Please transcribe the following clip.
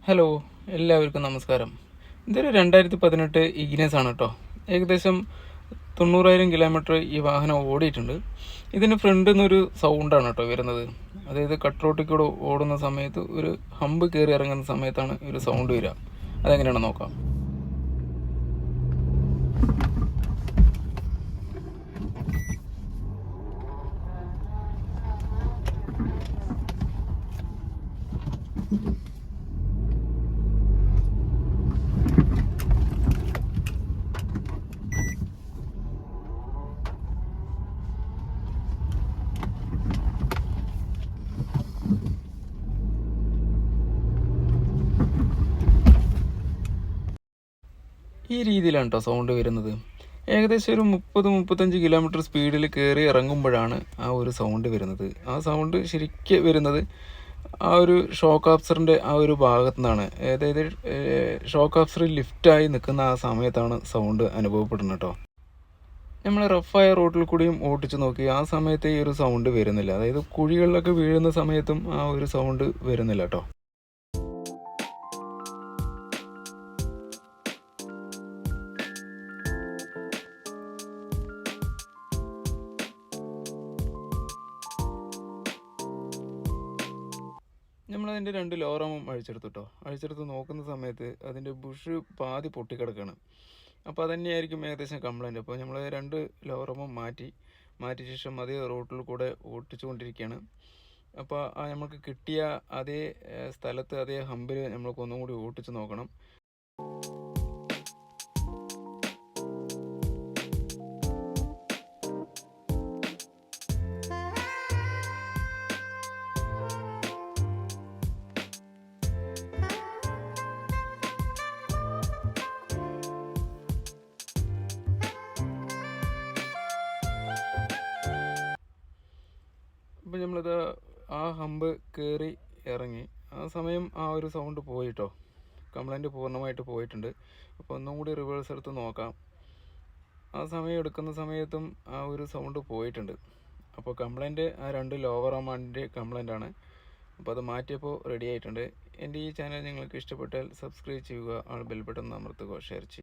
Hello, എല്ലാവർക്കും നമസ്കാരം. ഇതൊരു 2018 ഇഗ്നസ് ആണ് കേട്ടോ. ഏകദേശം 90,000 കിലോമീറ്റർ ഈ വാഹനം ഓടിയിട്ടുണ്ട്. ഇതിന് ഫ്രണ്ടിൽ നിന്നൊരു സൗണ്ടാണ് കേട്ടോ വരുന്നത്. അതായത് കട്ട് റോട്ടിൽ കൂടെ ഓടുന്ന സമയത്ത് ഒരു ഹമ്പ് കയറി ഇറങ്ങുന്ന സമയത്താണ് ഒരു സൗണ്ട് വരിക. അതെങ്ങനെയാണെന്ന് നോക്കാം. ഈ രീതിയിലാണ് കേട്ടോ സൗണ്ട് വരുന്നത്. ഏകദേശം ഒരു 30-35 കിലോമീറ്റർ സ്പീഡിൽ കയറി ഇറങ്ങുമ്പോഴാണ് ആ ഒരു സൗണ്ട് വരുന്നത്. ആ സൗണ്ട് ശരിക്ക് വരുന്നത് ആ ഒരു ഷോക്ക് ആബ്സറിൻ്റെ ആ ഒരു ഭാഗത്തു നിന്നാണ്. അതായത് ഷോക്ക് ആബ്സർ ലിഫ്റ്റായി നിൽക്കുന്ന ആ സമയത്താണ് സൗണ്ട് അനുഭവപ്പെടുന്നത് കേട്ടോ. നമ്മൾ റഫായ റോഡിൽ കൂടിയും ഓടിച്ചു നോക്കി, ആ സമയത്ത് ഈ ഒരു സൗണ്ട് വരുന്നില്ല. അതായത് കുഴികളിലൊക്കെ വീഴുന്ന സമയത്തും ആ ഒരു സൗണ്ട് വരുന്നില്ല കേട്ടോ. നമ്മളതിൻ്റെ 2 ലോറമും അഴിച്ചെടുത്തു കേട്ടോ. അഴിച്ചെടുത്ത് നോക്കുന്ന സമയത്ത് അതിൻ്റെ ബുഷ് പാതി പൊട്ടിക്കിടക്കുകയാണ്. അപ്പോൾ അതന്നെയായിരിക്കും ഏകദേശം കംപ്ലൈൻറ്റ്. അപ്പോൾ നമ്മൾ 2 ലോറമും മാറ്റിയ ശേഷം അതേ റോട്ടിൽ കൂടെ ഓട്ടിച്ചു കൊണ്ടിരിക്കുകയാണ്. അപ്പോൾ നമുക്ക് കിട്ടിയ അതേ സ്ഥലത്ത് അതേ ഹമ്പിൽ നമ്മൾക്ക് ഒന്നും കൂടി ഓട്ടിച്ച് നോക്കണം. അപ്പോൾ നമ്മളിത് ആ ഹമ്പ് കയറി ഇറങ്ങി. ആ സമയം ആ ഒരു സൗണ്ട് പോയിട്ടോ. കംപ്ലൈൻറ്റ് പൂർണ്ണമായിട്ട് പോയിട്ടുണ്ട്. അപ്പോൾ ഒന്നും കൂടി റിവേഴ്സ് എടുത്ത് നോക്കാം. ആ സമയം എടുക്കുന്ന സമയത്തും ആ ഒരു സൗണ്ട് പോയിട്ടുണ്ട്. അപ്പോൾ കംപ്ലൈൻറ്റ് ആ 2 ലോവർ ആർമിൻ്റെ കംപ്ലൈൻ്റ് ആണ്. അപ്പോൾ അത് മാറ്റിയപ്പോൾ റെഡി ആയിട്ടുണ്ട്. എൻ്റെ ഈ ചാനൽ നിങ്ങൾക്ക് ഇഷ്ടപ്പെട്ടാൽ സബ്സ്ക്രൈബ് ചെയ്യുക, ബെൽ ബട്ടൺ അമർത്തുക, ഷെയർ ചെയ്യുക.